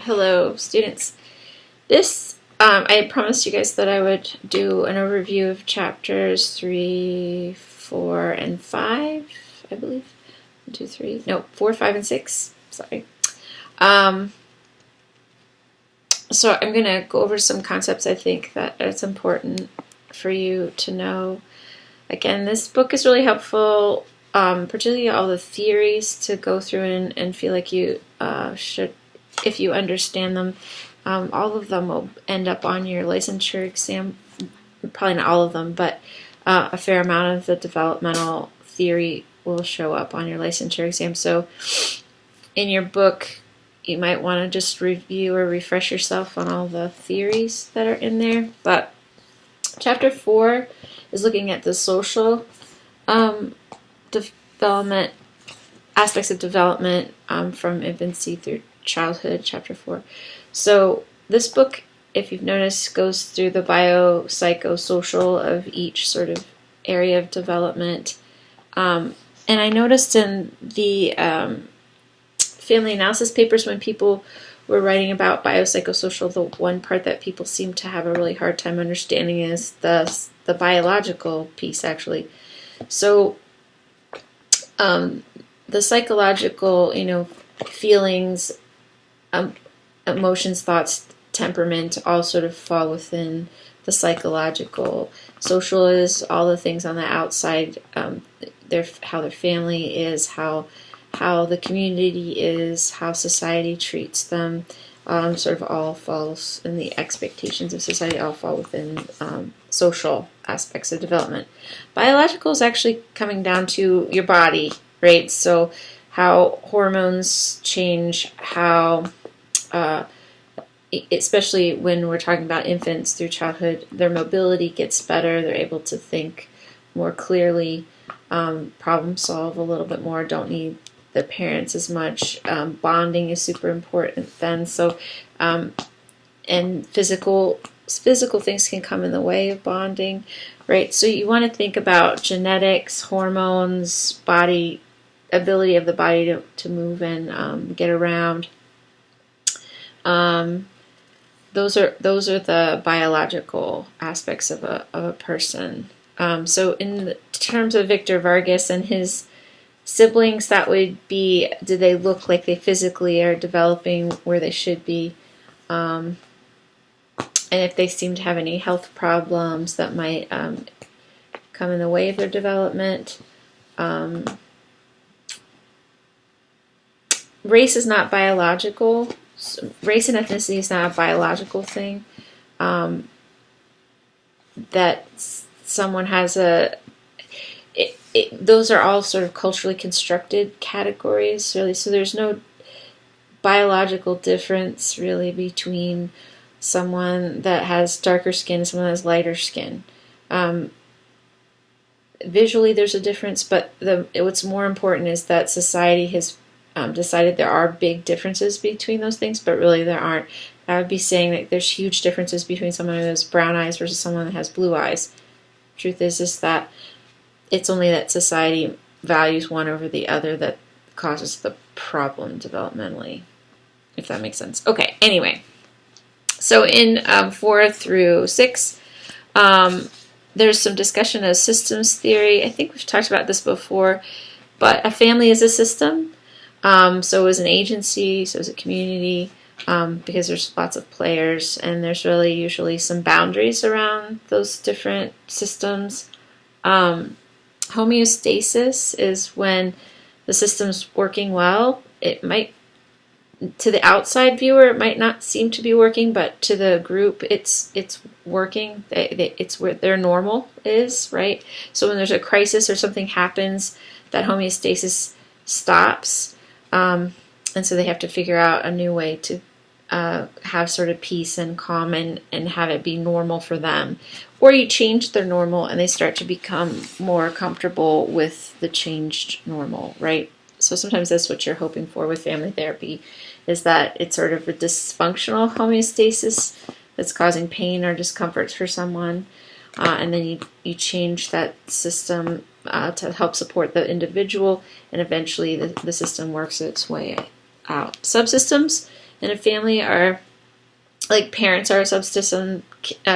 Hello, students. I had promised you guys that I would do an overview of chapters 3, 4, and 5, I believe. 1, 2, 3. No, 4, 5, and 6. Sorry. So I'm going to go over some concepts I think that it's important for you to know. Again, this book is really helpful, particularly all the theories to go through and feel like you should, if you understand them. All of them will end up on your licensure exam. Probably not all of them, but a fair amount of the developmental theory will show up on your licensure exam. So in your book, you might want to just review or refresh yourself on all the theories that are in there. But chapter 4 is looking at the social development, aspects of development from infancy through childhood, chapter 4. So this book, if you've noticed, goes through the biopsychosocial of each sort of area of development. And I noticed in the family analysis papers when people were writing about biopsychosocial, the one part that people seem to have a really hard time understanding is the biological piece, actually. So the psychological, feelings, emotions, thoughts, temperament all sort of fall within the psychological. Social is all the things on the outside, how their family is, how the community is, how society treats them, sort of all falls in the expectations of society, all fall within social aspects of development. Biological is actually coming down to your body, right? So how hormones change, how, especially when we're talking about infants through childhood, their mobility gets better, they're able to think more clearly, problem solve a little bit more, don't need the parents as much. Bonding is super important then. So, and physical things can come in the way of bonding, right? So you want to think about genetics, hormones, body, ability of the body to move and get around. Those are the biological aspects of a person. So in terms of Victor Vargas and his siblings, that would be, do they look like they physically are developing where they should be? And if they seem to have any health problems that might come in the way of their development. Race is not biological. Race and ethnicity is not a biological thing. That someone has those are all sort of culturally constructed categories, really. So there's no biological difference, really, between someone that has darker skin and someone that has lighter skin. Visually, there's a difference, but what's more important is that society has decided there are big differences between those things, but really there aren't. I would be saying that there's huge differences between someone who has brown eyes versus someone that has blue eyes. Truth is that it's only that society values one over the other that causes the problem developmentally, if that makes sense. Okay, anyway. So in 4 through 6, there's some discussion of systems theory. I think we've talked about this before, but a family is a system. So is an agency, so is a community, because there's lots of players, and there's really usually some boundaries around those different systems. Homeostasis is when the system's working well. It might, to the outside viewer, it might not seem to be working, but to the group, it's working. It's where their normal is, right? So when there's a crisis or something happens, that homeostasis stops, and so they have to figure out a new way to have sort of peace and calm and have it be normal for them. Or you change their normal and they start to become more comfortable with the changed normal, right? So sometimes that's what you're hoping for with family therapy, is that it's sort of a dysfunctional homeostasis that's causing pain or discomfort for someone, and then you change that system to help support the individual, and eventually the system works its way out. Subsystems in a family are like parents are a subsystem,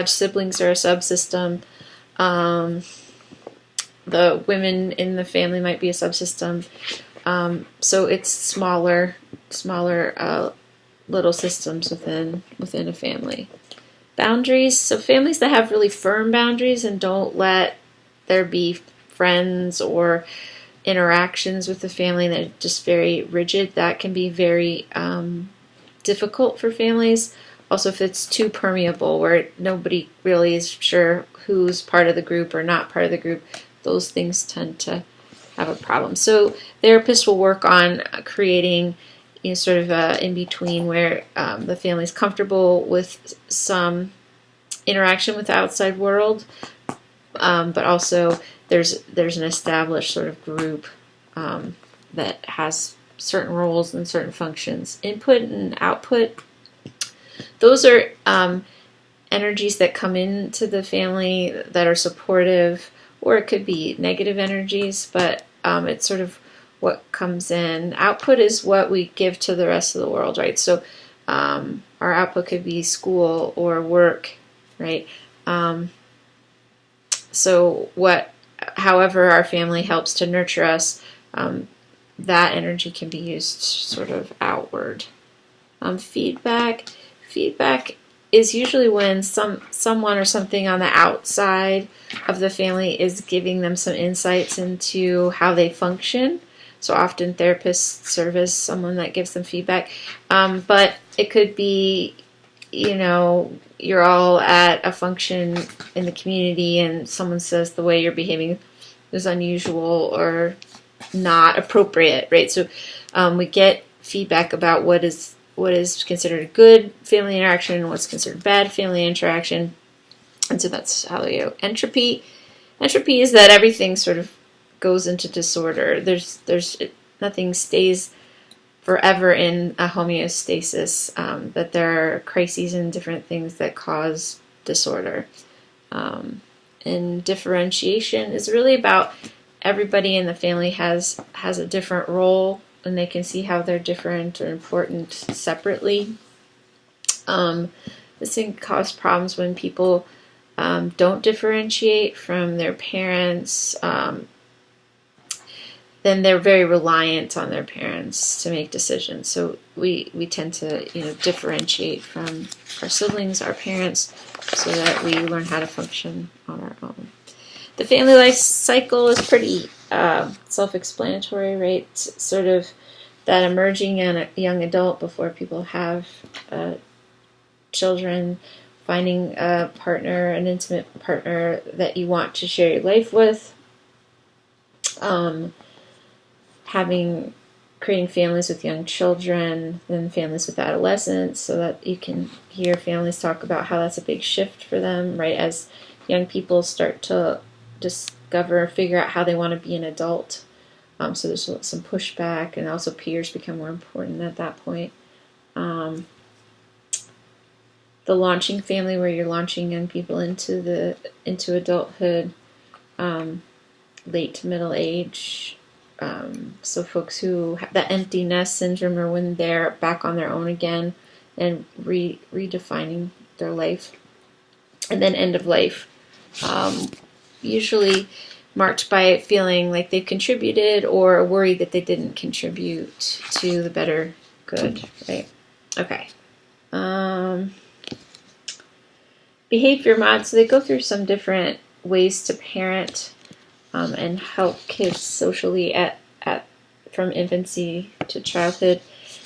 siblings are a subsystem, the women in the family might be a subsystem. So it's smaller little systems within a family. Boundaries. So families that have really firm boundaries and don't let there be friends or interactions with the family that are just very rigid, that can be very difficult for families. Also, if it's too permeable, where nobody really is sure who's part of the group or not part of the group, those things tend to have a problem. So therapists will work on creating sort of a in-between where the family's comfortable with some interaction with the outside world, but also there's an established sort of group that has certain roles and certain functions. Input and output, those are energies that come into the family that are supportive, or it could be negative energies, but it's sort of what comes in. Output is what we give to the rest of the world, right? So our output could be school or work, right? However our family helps to nurture us, that energy can be used sort of outward. Feedback is usually when someone or something on the outside of the family is giving them some insights into how they function. So often therapists serve as someone that gives them feedback. But it could be, you're all at a function in the community and someone says the way you're behaving is unusual or not appropriate, right? So we get feedback about what is considered good family interaction and what's considered bad family interaction. And so that's how you go. Entropy is that everything sort of goes into disorder. There's nothing stays forever in a homeostasis, that there are crises and different things that cause disorder. And differentiation is really about everybody in the family has a different role, and they can see how they're different or important separately. This can cause problems when people don't differentiate from their parents. Then they're very reliant on their parents to make decisions. So we tend to differentiate from our siblings, our parents, so that we learn how to function on our own. The family life cycle is pretty self-explanatory, right? It's sort of that emerging young adult before people have children, finding a partner, an intimate partner that you want to share your life with, creating families with young children, then families with adolescents, so that you can hear families talk about how that's a big shift for them, right? As young people start to figure out how they want to be an adult. So there's some pushback, and also peers become more important at that point. The launching family, where you're launching young people into adulthood, late to middle age. So folks who have that empty nest syndrome, or when they're back on their own again and redefining their life. And then end of life, usually marked by feeling like they've contributed or worried that they didn't contribute to the better good, right? Okay. Behavior mod. So they go through some different ways to parent and help kids socially from infancy to childhood.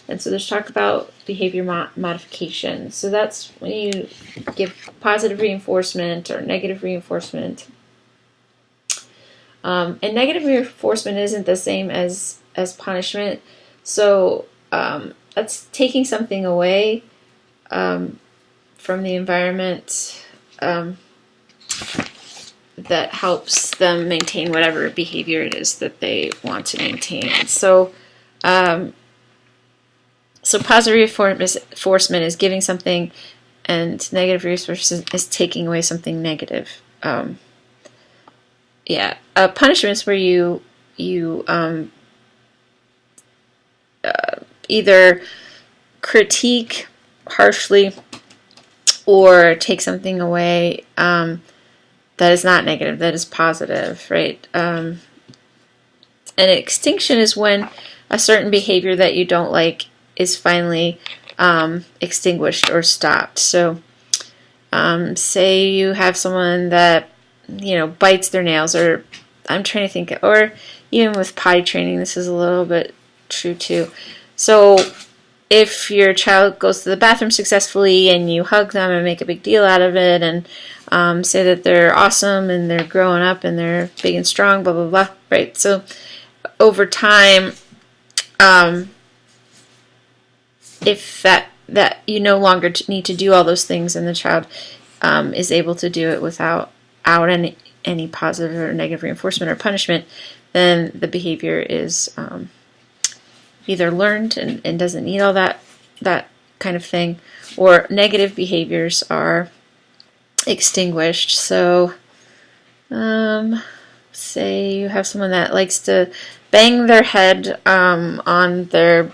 And so there's talk about behavior modification. So that's when you give positive reinforcement or negative reinforcement. And negative reinforcement isn't the same as punishment. So that's taking something away from the environment that helps them maintain whatever behavior it is that they want to maintain. So positive reinforcement is giving something, and negative reinforcement is taking away something negative. Punishment is where you either critique harshly or take something away that is not negative, that is positive, right? An extinction is when a certain behavior that you don't like is finally extinguished or stopped. So say you have someone that, bites their nails, or I'm trying to think, or even with potty training, this is a little bit true too. So if your child goes to the bathroom successfully and you hug them and make a big deal out of it and say that they're awesome and they're growing up and they're big and strong, blah, blah, blah, right? So over time, if that you no longer need to do all those things and the child is able to do it without any positive or negative reinforcement or punishment, then the behavior is either learned and doesn't need all that kind of thing, or negative behaviors are extinguished. So say you have someone that likes to bang their head on their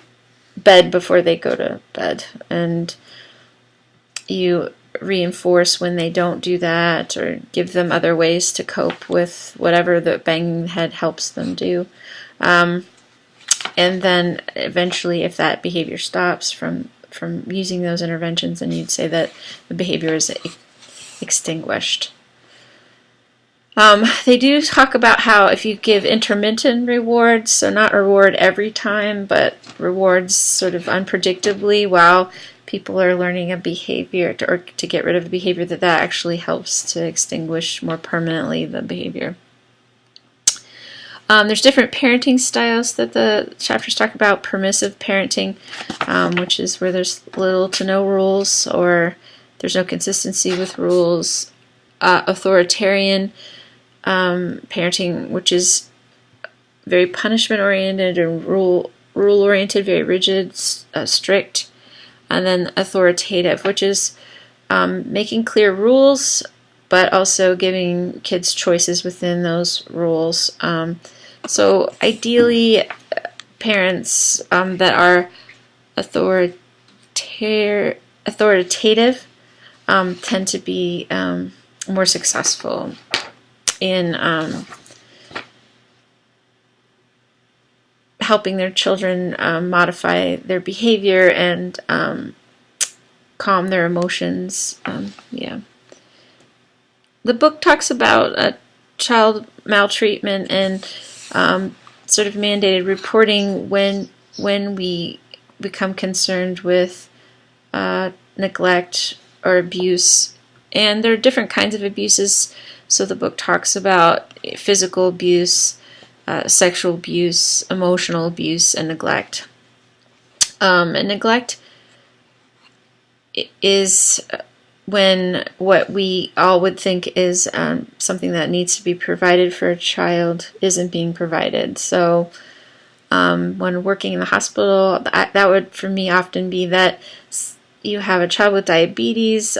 bed before they go to bed, and you reinforce when they don't do that, or give them other ways to cope with whatever the banging the head helps them do. And then eventually, if that behavior stops from using those interventions, then you'd say that the behavior is extinguished. They do talk about how if you give intermittent rewards, so not reward every time, but rewards sort of unpredictably while people are learning a behavior or to get rid of a behavior, that actually helps to extinguish more permanently the behavior. There's different parenting styles that the chapters talk about. Permissive parenting, which is where there's little to no rules or there's no consistency with rules. Authoritarian parenting, which is very punishment-oriented and rule-oriented, very rigid, strict. And then authoritative, which is making clear rules, but also giving kids choices within those rules. So ideally, parents that are authoritative tend to be more successful in helping their children modify their behavior and calm their emotions. The book talks about child maltreatment and sort of mandated reporting when we become concerned with neglect or abuse. And there are different kinds of abuses. So the book talks about physical abuse, sexual abuse, emotional abuse, and neglect. And neglect is when what we all would think is something that needs to be provided for a child isn't being provided. So when working in the hospital, that would for me often be that you have a child with diabetes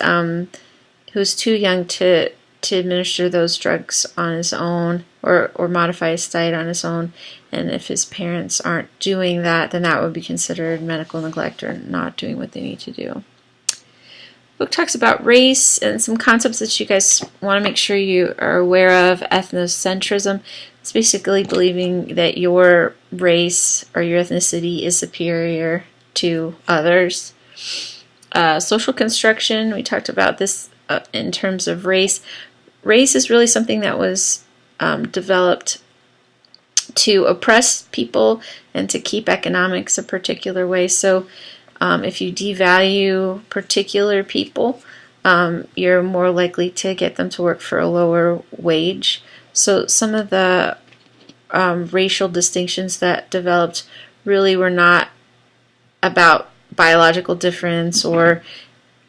who's too young to administer those drugs on his own or modify his diet on his own. And if his parents aren't doing that, then that would be considered medical neglect or not doing what they need to do. The book talks about race and some concepts that you guys want to make sure you are aware of. Ethnocentrism. It's basically believing that your race or your ethnicity is superior to others. Social construction. We talked about this in terms of race. Race is really something that was developed to oppress people and to keep economics a particular way. So if you devalue particular people, you're more likely to get them to work for a lower wage. So some of the racial distinctions that developed really were not about biological difference or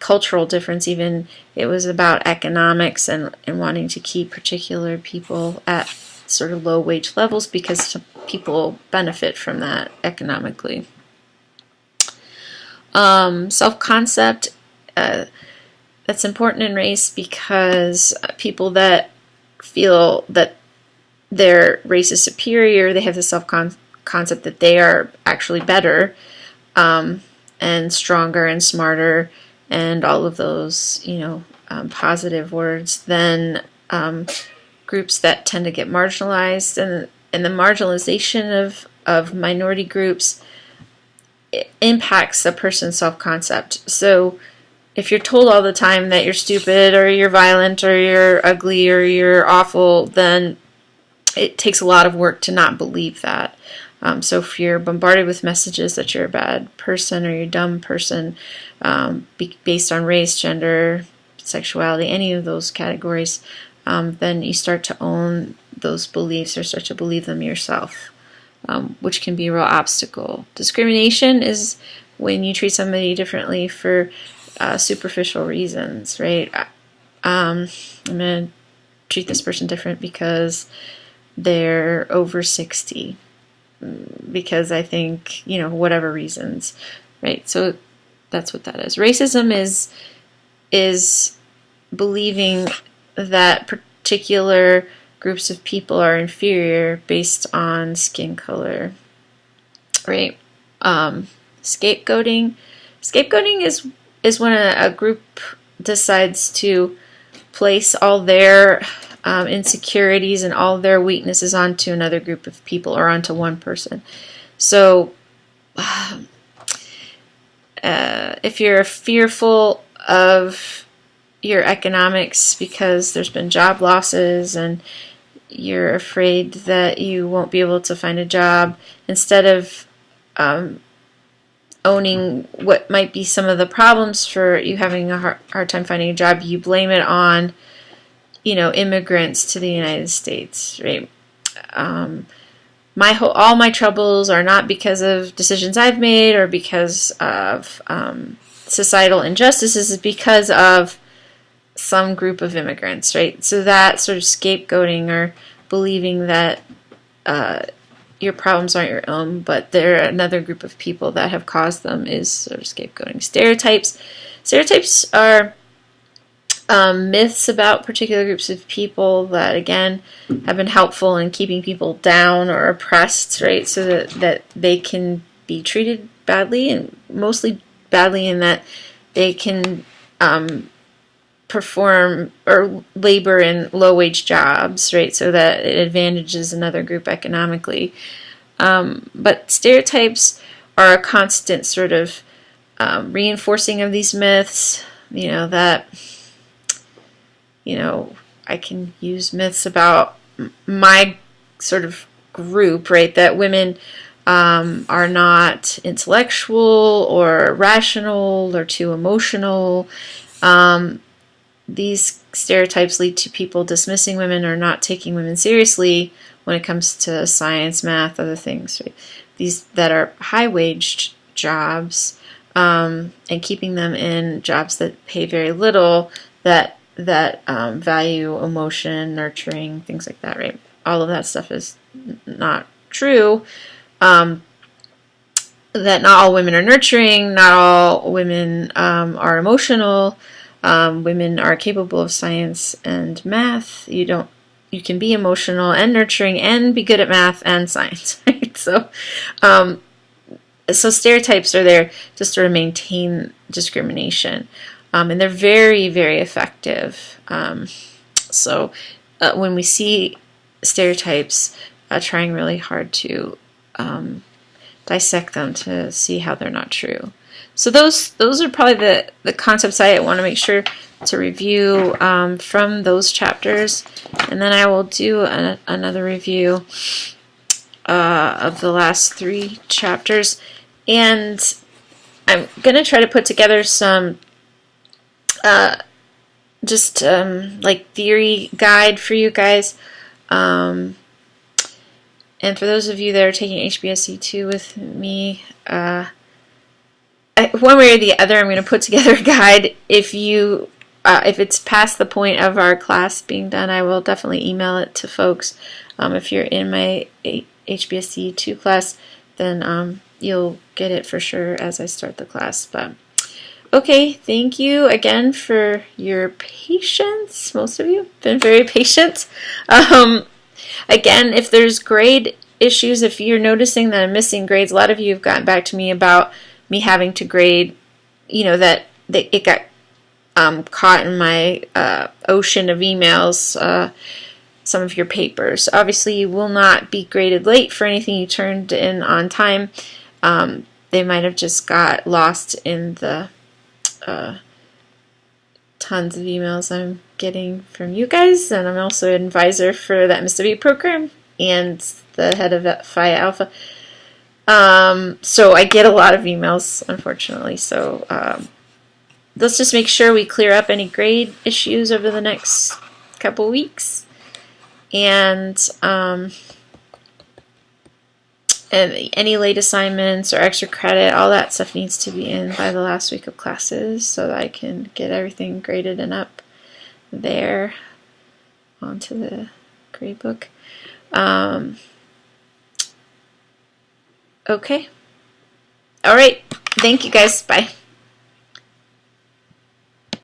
cultural difference even. It was about economics and wanting to keep particular people at sort of low wage levels because people benefit from that economically. Self-concept, that's important in race because people that feel that their race is superior, they have the self-concept that they are actually better. and stronger and smarter and all of those, positive words than groups that tend to get marginalized. And the marginalization of minority groups impacts a person's self-concept. So if you're told all the time that you're stupid or you're violent or you're ugly or you're awful, then it takes a lot of work to not believe that. So if you're bombarded with messages that you're a bad person or you're a dumb person, based on race, gender, sexuality, any of those categories, then you start to own those beliefs or start to believe them yourself, which can be a real obstacle. Discrimination is when you treat somebody differently for superficial reasons, right? I'm going to treat this person different because they're over 60, because I think, whatever reasons, right? So that's what that is. Racism is believing that particular groups of people are inferior based on skin color, right? Scapegoating is when a group decides to place all their insecurities and all their weaknesses onto another group of people or onto one person. So if you're fearful of your economics because there's been job losses and you're afraid that you won't be able to find a job, instead of owning what might be some of the problems for you having a hard time finding a job, you blame it on immigrants to the United States, right? All my troubles are not because of decisions I've made or because of societal injustices, it's because of some group of immigrants, right? So that sort of scapegoating or believing that your problems aren't your own, but they're another group of people that have caused them is sort of scapegoating. Stereotypes are myths about particular groups of people that, again, have been helpful in keeping people down or oppressed, right? So that they can be treated badly, and mostly badly in that they can perform or labor in low-wage jobs, right? So that it advantages another group economically. But stereotypes are a constant sort of reinforcing of these myths, that I can use myths about my sort of group, right? That women are not intellectual or rational or too emotional. These stereotypes lead to people dismissing women or not taking women seriously when it comes to science, math, other things, right? These that are high-waged jobs, and keeping them in jobs that pay very little, that value emotion, nurturing, things like that, right? All of that stuff is not true. That not all women are nurturing, not all women are emotional. Women are capable of science and math. You can be emotional and nurturing and be good at math and science, right? So stereotypes are there to sort of maintain discrimination. And they're very, very effective. So when we see stereotypes, trying really hard to dissect them to see how they're not true. So those are probably the concepts I want to make sure to review from those chapters. And then I will do another review of the last 3 chapters. And I'm going to try to put together some like theory guide for you guys. And for those of you that are taking HBSC 2 with me, one way or the other, I'm going to put together a guide. If it's past the point of our class being done, I will definitely email it to folks. If you're in my HBSC 2 class, then you'll get it for sure as I start the class. But okay, thank you again for your patience. Most of you have been very patient. Again, if there's grade issues, if you're noticing that I'm missing grades, a lot of you have gotten back to me about me having to grade, that it got caught in my ocean of emails, some of your papers. Obviously, you will not be graded late for anything you turned in on time. They might have just got lost in the tons of emails I'm getting from you guys, and I'm also an advisor for that MSW program and the head of Phi Alpha. So I get a lot of emails, unfortunately. So let's just make sure we clear up any grade issues over the next couple weeks. And any late assignments or extra credit, all that stuff needs to be in by the last week of classes so that I can get everything graded and up there onto the gradebook. Okay. All right. Thank you guys. Bye.